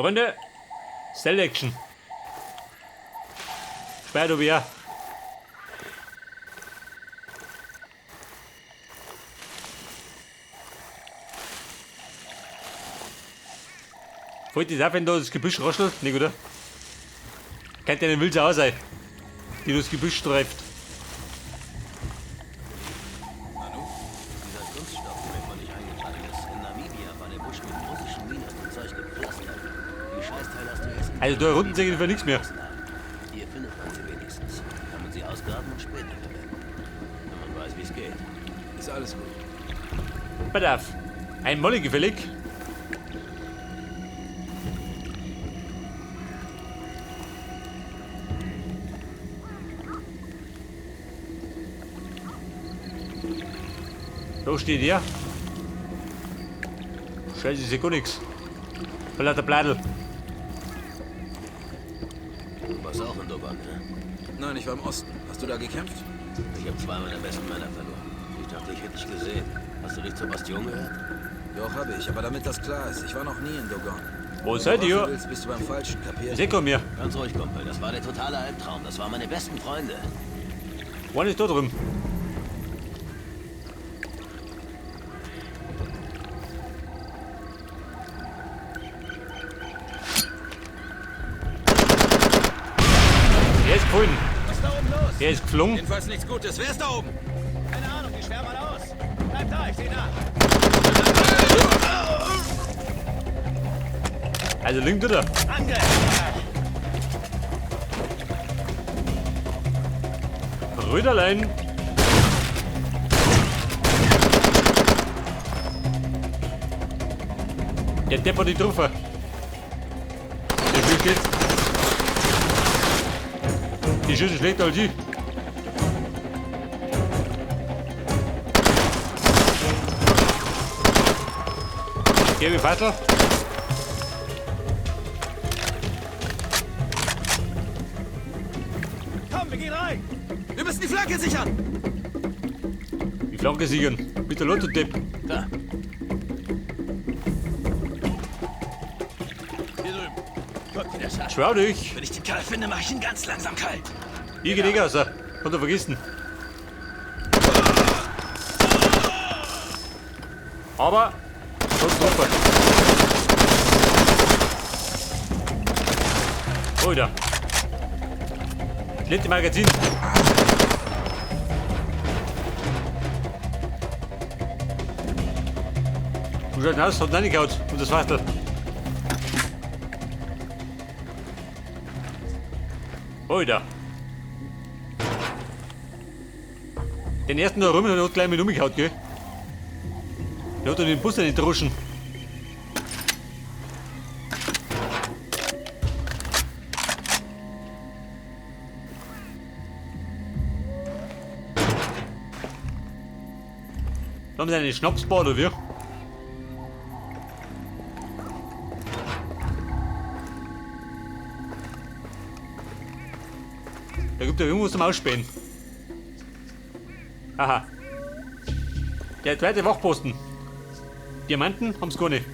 Freunde, Selection. Sperrt du wieder. Freut dich auch, wenn da das Gebüsch raschelt? Nicht, oder? Könnte eine wilde Sau sein, die das Gebüsch streift. Nanu, dieser Kunststoff, wenn man nicht eingeteilt ist. In Namibia war der Busch mit russischen Minen und Zeug gepflastert. Die Scheißteile hast du erst in Also da unten sehe ich für nichts mehr. Hier findet man sie wenigstens. Kann man sie ausgraben und später verwenden. Wenn man weiß, wie es geht. Ist alles gut. Pass auf. Ein Molle gefällig. Da steht er. Scheiße, ist ja gar nichts. Voll der Bladel. Du warst auch in Doban, ne? Nein, ich war im Osten. Hast du da gekämpft? Ich habe 2 meiner besten Männer verloren. Ich dachte, ich hätte dich gesehen. Hast du dich zur Bastion gehört? Doch, habe ich. Aber damit das klar ist, ich war noch nie in Dogon. Wo seid Wenn du ihr? willst, bist du beim Falschen, kapiert? Seht mir. Ganz ruhig, Kumpel. Das war der totale Albtraum. Das waren meine besten Freunde. Wann ist da drüben? Er ist gefallen. Was ist da oben los? Er ist geflogen. Jedenfalls nichts Gutes. Wer ist da oben? Keine Ahnung, die schwärmen mal aus. Bleib da, ich seh nach. Also links wieder. Angriff! Brüderlein. Der Depper die Truffer. Der Schüsse jetzt. Die Schüsse schlägt als ich. Geh wie Vater. Komm, wir gehen rein! Wir müssen die Flanke sichern! Die Flanke sichern. Bitte Lotto Depp. Da. Hier drüben. Guck, wie das hat. Schwör dich. Wenn ich den Kerl finde, mache ich ihn ganz langsam kalt. Ich geh nicht raus. Kann er vergessen. Aber. Sonst super. Alter. Letzte Magazin. Du schaust aus, hat reingehauen. Und das war's dann. Alter. Den ersten da rum und hat gleich mit umgehauen, gell? Der hat den Bus nicht droschen. Da haben sie eine Schnapsbar oder wie? Da gibt es irgendwas zum Ausspähen. Aha. Der zweite Wachposten. Diamanten haben's gar nicht.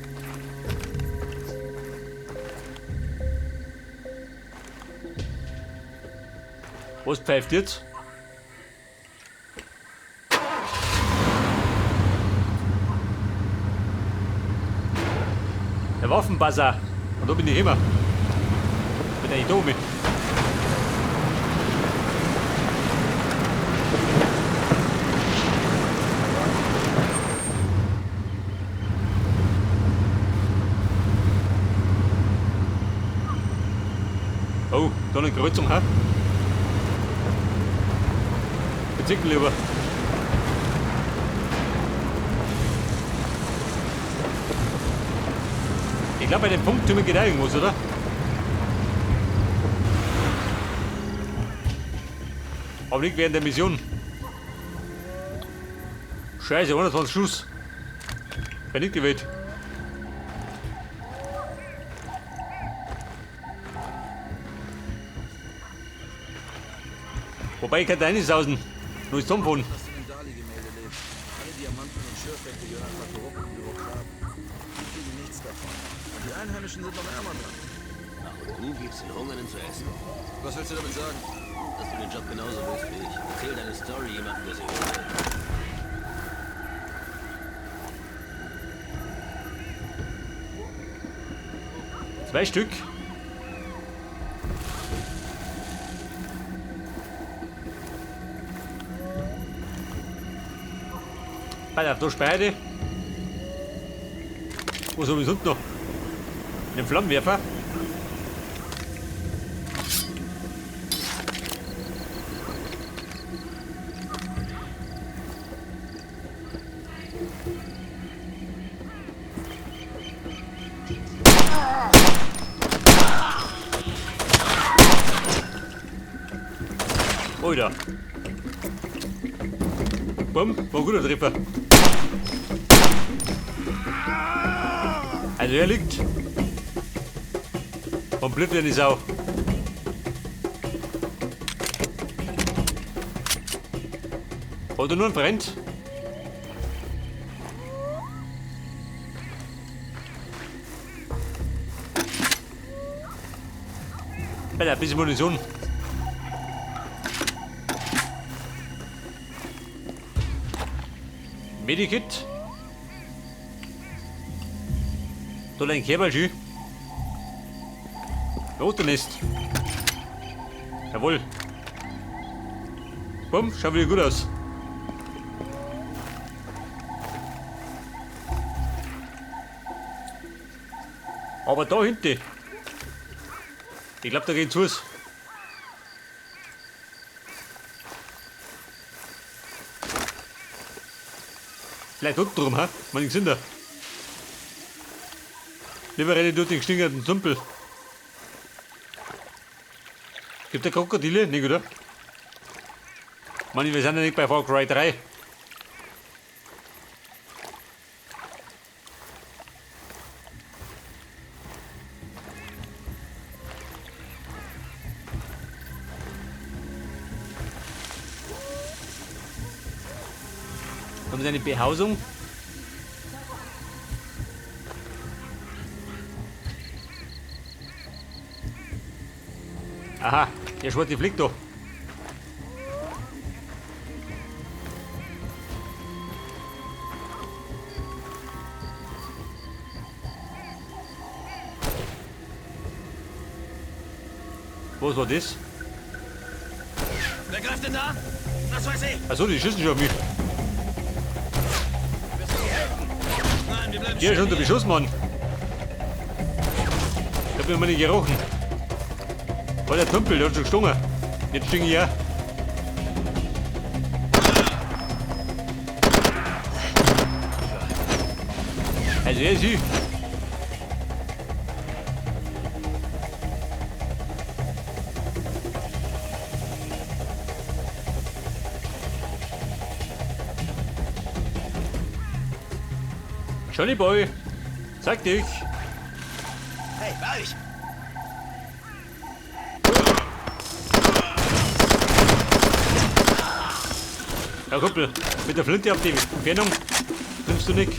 Was pfeift jetzt? Der Waffenbazar. Und da bin ich immer. Bin ich da mit. Oh, da eine Kreuzung, ha? Bezirken lieber. Ich glaube, bei dem Punkt tun wir geht irgendwas, oder? Aber nicht während der Mission. Scheiße, 21 Schuss. Bin nicht gewählt. Wobei ich kann da reinsausen. Nur ist Zusammenfahren. Das in dem Dali-Gemälde lebt. Alle Diamanten und Schürfwerte gehören einfach korrupten Bürokraten. Die kriegen nichts davon. Und die Einheimischen sind noch ärmer dran. Du gibst den Hungernden zu essen. Was willst du damit sagen? Dass du den Job genauso willst wie ich. Erzähl deine Story jemandem, der sie hören will. Zwei Stück. Bei der Speide. Wo ist unten noch? Den Flammenwerfer. Oida. Bumm, war ein guter Treffer. Also er liegt. Und blöd wie eine Sau. Oder nur ein Brennt. Bei der bisschen Munition. Medikit. Da ein Käberlschü. Rotennest. Jawohl. Bumm, schaut wieder gut aus. Aber da hinten. Ich glaube, da geht's los. Vielleicht unten rum, ha? Man sind da. Lieber renne durch den gestingerten Sumpel. Gibt der Krokodile? Nicht, oder? Mann, wir sind ja nicht bei Far Cry 3. Haben Sie eine Behausung? Aha, der schwarze Flick da. Was war das? Wer greift denn da? Was weiß ich? Achso, die schießen schon auf mich. Müssen wir helfen? Nein, wir bleiben Der ist stehen unter hier. Beschuss, Mann. Ich hab mir mal nicht gerochen. War der Tümpel, der hat schon gestungen. Jetzt stinge ich ja. Also er ist ich. Johnny Boy, sag dich. Hey, weich! Ja, Kumpel, mit der Flinte auf die Entfernung triffst du nicht.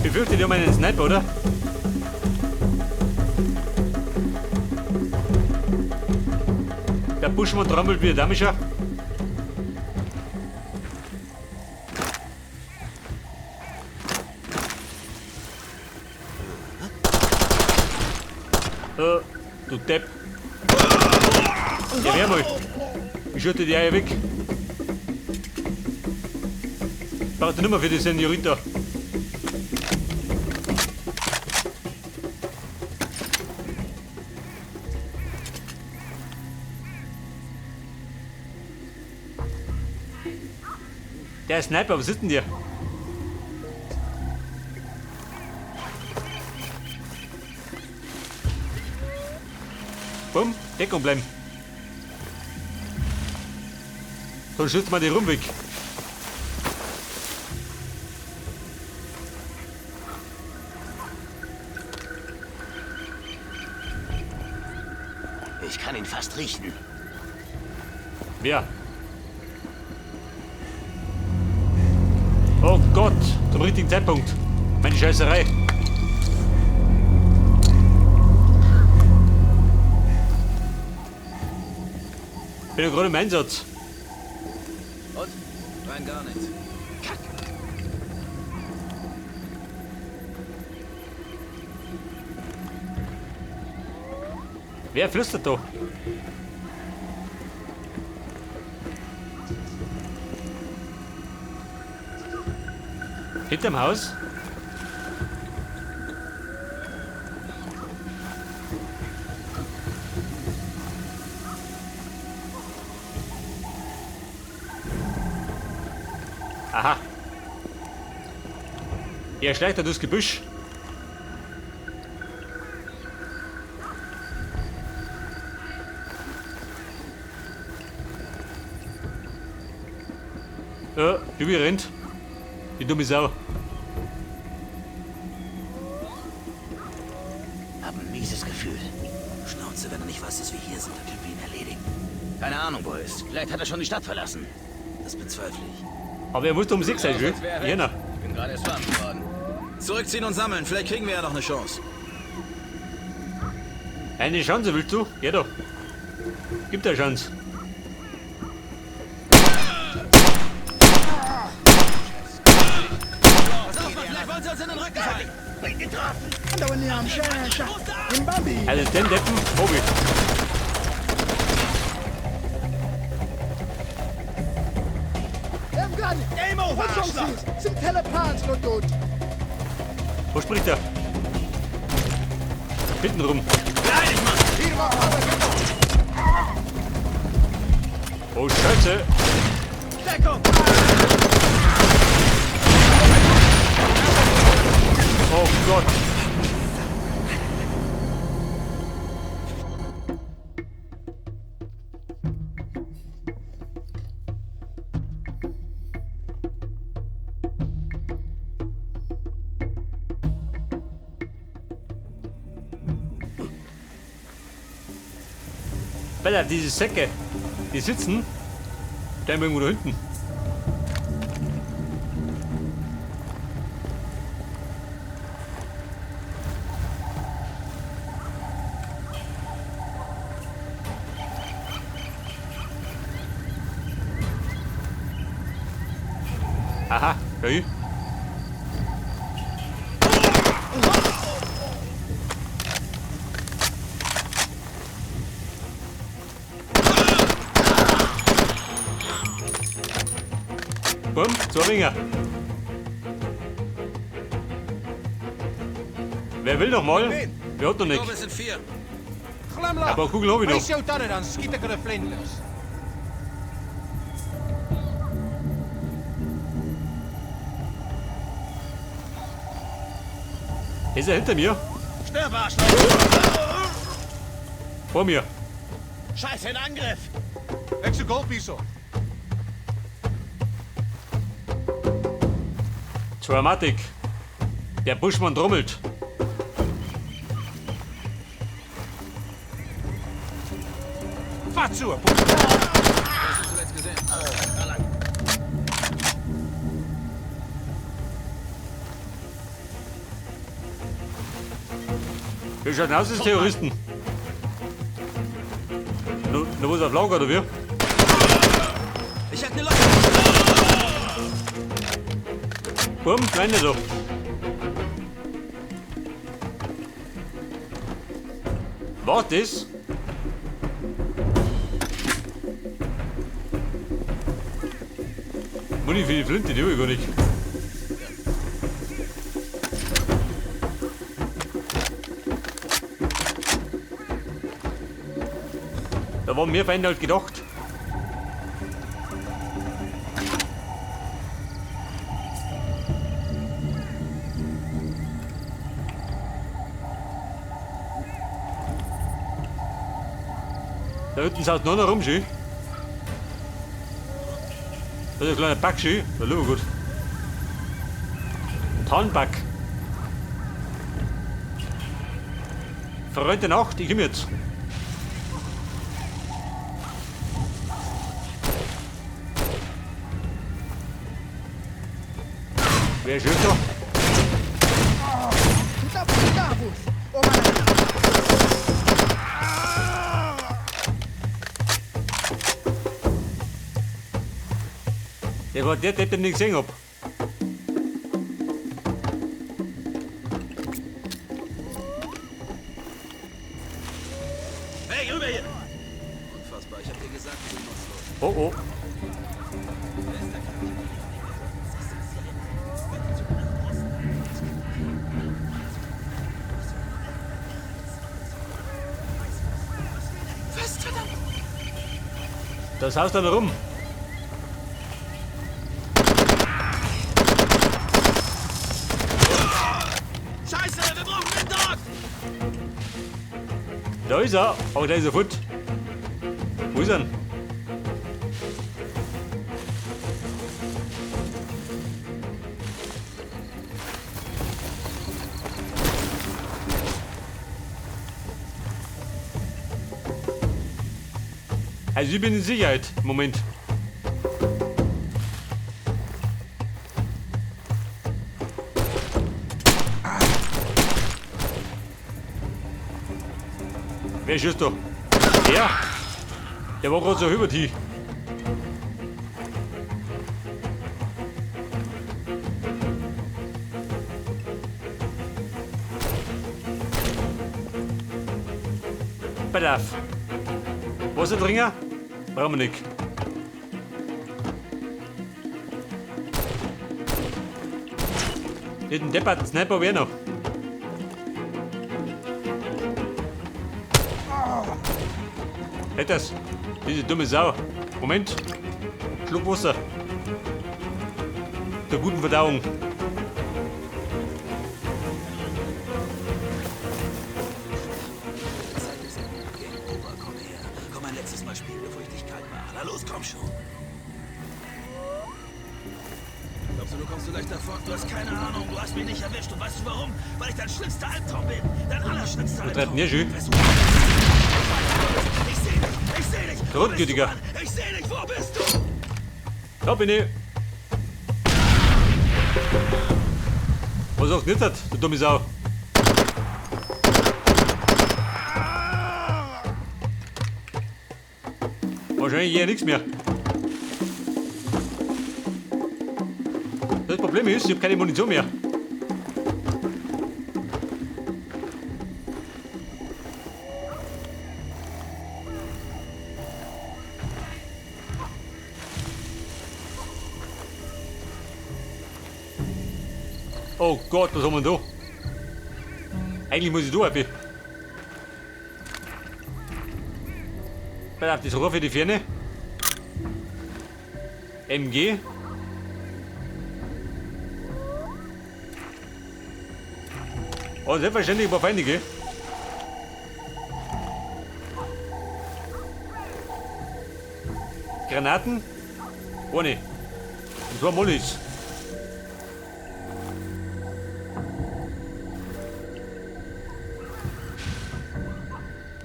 Ich fürchte, die haben einen Sniper, oder? Der Buschmann trampelt wie ein Damischer. Du Depp. Ja, wer mal. Ich schütte die Eier weg. Braucht nicht mehr für die Senorita. Der Sniper, was ist denn der? Bumm, Deckung bleiben. Sonst schützt man die rum weg. Ich kann ihn fast riechen. Wer? Oh, Gott, zum richtigen Zeitpunkt. Meine Scheißerei. Ich bin ja gerade im Einsatz. Und? Rein gar nichts. Wer flüstert da? Hinterm Haus? Aha. Er schleicht da durchs Gebüsch. Ja, Jubi rennt. Die dumme Sau. Hab ein mieses Gefühl. Schnauze, wenn er nicht weiß, dass wir hier sind, dann können wir ihn erledigen. Keine Ahnung, wo er ist. Vielleicht hat er schon die Stadt verlassen. Das bezweifle ich. Aber er muss um 6 sein, sonst wäre er weg. Jena. Ich bin gerade erst warm geworden. Zurückziehen und sammeln, vielleicht kriegen wir ja noch eine Chance. Eine Chance willst du? Geh doch. Gib dir eine Chance. Pass auf, Mann, vielleicht wollen sie uns in den Rücken fallen. Bin getroffen. Also den Deppen, Hobby. Game over, Arschloch! Sind Telepats, Lodot. Wo spricht er? Hinten rum. Nein, ich mach! Oh Scheiße. Deckung! Oh Gott. Bella, diese Säcke, die sitzen da irgendwo da hinten. Aha, okay. Bumm, so Ringer. Wer will noch mal? Wer hat noch Ich nicht? glaube, es sind 4. Aber Kugel hab ich noch. jou dan en dan schiet ik er een vlinders. Ist er hinter mir? Stirb, Arschloch! Vor mir. Scheiße, in Angriff! Ik zoek hulp hier zo. Dramatik. Der Buschmann trommelt. Vat zo, Was hast du zuletzt gesehen? Wir schauen aus als Terroristen. Du musst auf Lager, oder wie? Ich hab eine Locke. Bumm, kleine so. Was das? Muni für die Flinte, die habe ich gar nicht. Da waren mehr Feinde als gedacht. Da hinten saß noch einer rum, schön. Das ist ein kleiner Back, schön. Da schauen wir gut. Tarnback. Verräumte Nacht, ich komm jetzt. Wer schießt da? Der war der, den ich gesehen hab. Hey, rüber hier! Unfassbar, ich hab dir gesagt, du bist nutzlos. Oh oh. Das Haus da noch rum. Scheiße, wir brauchen den Dog! Da ist er, aber der ist kaputt. Wo ist er denn? Also ich bin in Sicherheit. Moment. Wer schießt da? Der? Der war gerade so über die. Bedarf. Wasser trinken? Brauchen wir nicht. Den deppert Sniper wer noch? Hätt das? Diese dumme Sau. Moment. Schluck Wasser. Zur guten Verdauung. Game over, komm her. Komm ein letztes Mal spielen, bevor ich dich kalt mache. Na los, komm schon. Glaubst du kommst so leicht davon? Du hast keine Ahnung, du hast mich nicht erwischt. Und weißt du warum? Weil ich dein schlimmster Albtraum bin. Dein allerschlimmster Albtraum. Nicht, Jü. Ich seh dich, ich seh dich. Der Rundgütiger. Ich seh dich, wo bist du? Da bin ich. Was auch nicht hat, du dumme Sau. Wahrscheinlich hier nichts mehr. Das Problem ist, ich habe keine Munition mehr. Oh Gott, was haben wir denn da? Eigentlich muss ich da ab. Das Rohr für die Ferne. MG. Oh, selbstverständlich ein paar Feinde, gell? Granaten. Ohne. Und zwar Mollis.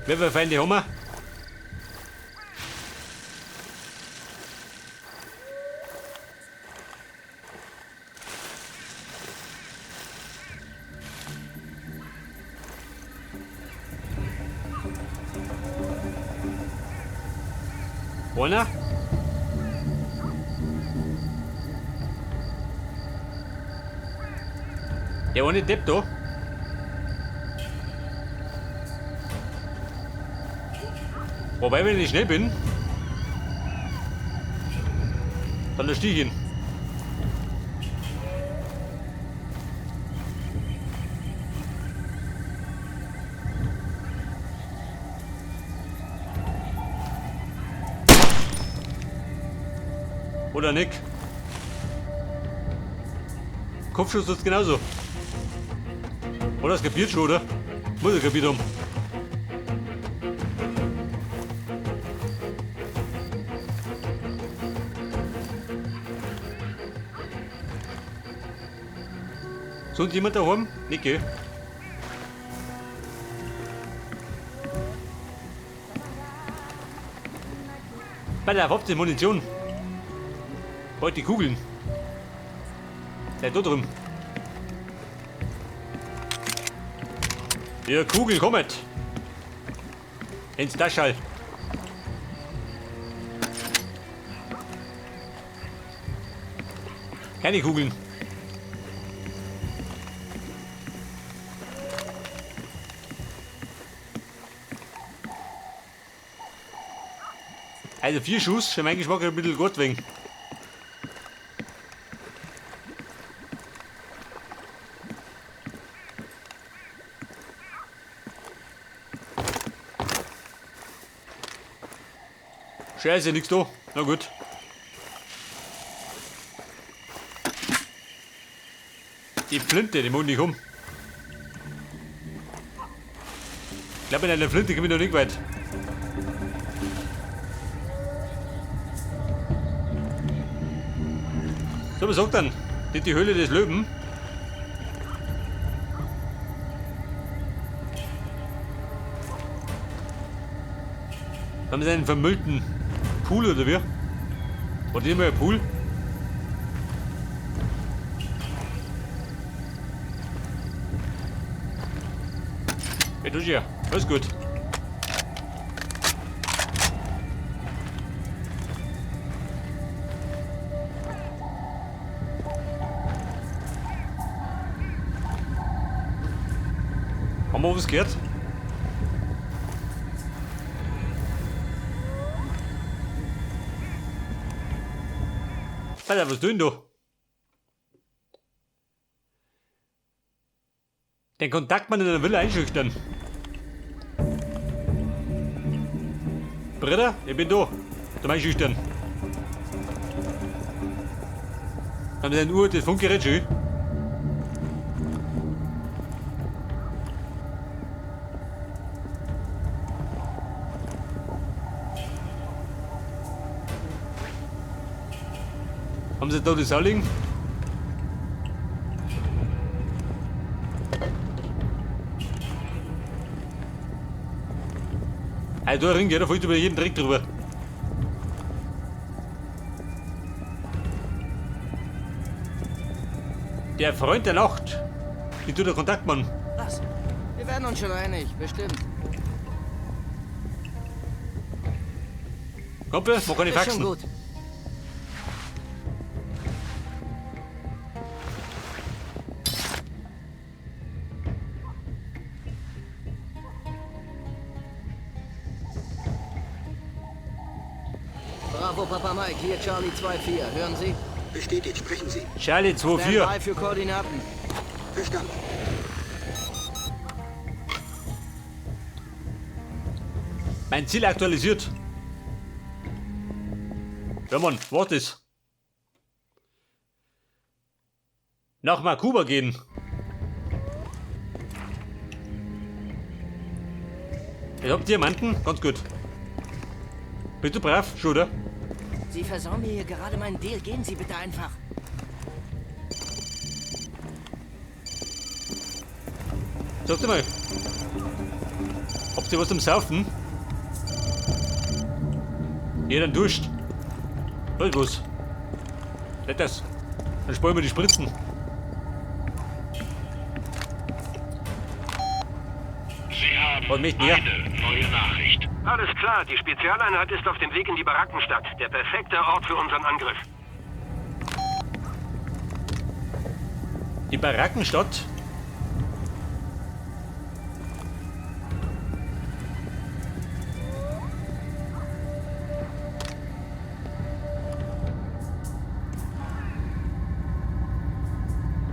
Wie viele Feinde haben wir? Einer? Der eine Depp da? Wobei, wenn ich schnell bin, dann da stehe ich hin. Oder nicht? Kopfschuss ist genauso. Oder das kapiert schon, oder? Muss er kapiert haben. Sonst jemand daheim? Nicht, gell? Bei der habt ihr Munition. Heute die Kugeln. Der da drüben. Ihr Kugel, kommt! Ins Taschall. Keine Kugeln. Also 4 Schuss, für meinen Geschmack ein bisschen gut wegen. Scheiße, nix da. Na gut. Die Flinte, die muss nicht um. Ich glaube, in einer Flinte komme ich noch nicht weit. So, was sagt dann? Das ist die Höhle des Löwen. Haben sie einen vermüllten Pool oder wie? War das immer ein Pool? Ja, tust ja. Alles gut. Haben wir was gehört? Alter, was tun du? Den Kontaktmann in der Villa einschüchtern. Bruder, ich bin da. Zum Einschüchtern. Haben Sie ein uraltes Funkgerät schon? Haben Sie da das auch liegen? Also da ringt, ja, da fällt über jeden Dreck drüber. Der Freund der Nacht. Wie tut der Kontaktmann? Was? Wir werden uns schon einig, bestimmt. Kumpel, wo kann ich Ist schon faxen? gut. Bravo, Papa Mike, hier Charlie 2-4. Hören Sie? Bestätigt, sprechen Sie. Charlie 2-4. Standby für Koordinaten. Verstanden. Mein Ziel aktualisiert. Ja, Mann, wart es. Nach Makuba gehen. Ich hab Diamanten, ganz gut. Bist du brav, schon, oder? Sie versauen mir hier gerade meinen Deal. Gehen Sie bitte einfach. Sagt mal. Habt ihr was zum Saufen? Jeder Durst. Halt was. Nicht das. Dann sparen wir die Spritzen. Sie haben Und mich näher. eine neue Nachricht. Alles klar, die Spezialeinheit ist auf dem Weg in die Barackenstadt. Der perfekte Ort für unseren Angriff. Die Barackenstadt.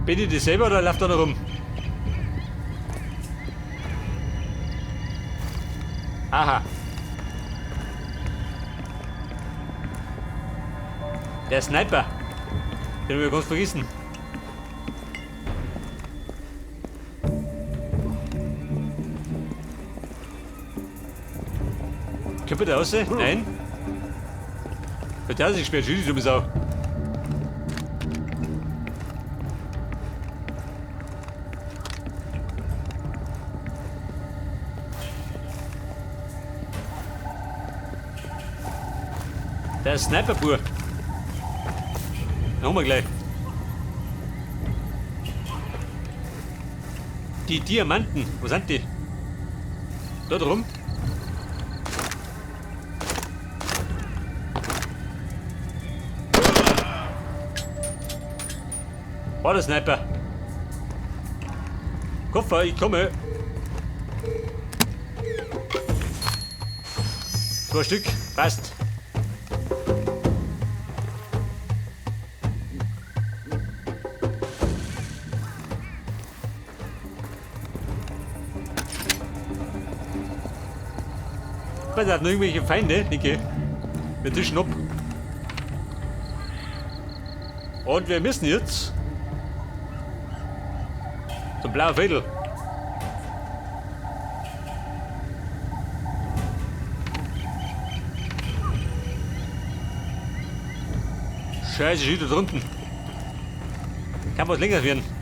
Bin ich das selber oder läuft da noch rum? Aha. Der Sniper. Den haben wir ganz vergessen. Können wir da raus? Nein. Der hat sich gesperrt, schüttet, du bist auch. Der Sniper-Bur. Haben wir gleich. Die Diamanten, wo sind die? Da drum? War der Sniper? Koffer, ich komme. 2 Stück, passt. Was hat noch irgendwelche Feinde, Niki? Wir tischen ab. Und wir müssen jetzt zum blauen Fädel. Scheiße, ist wieder drunten. Kann was länger werden.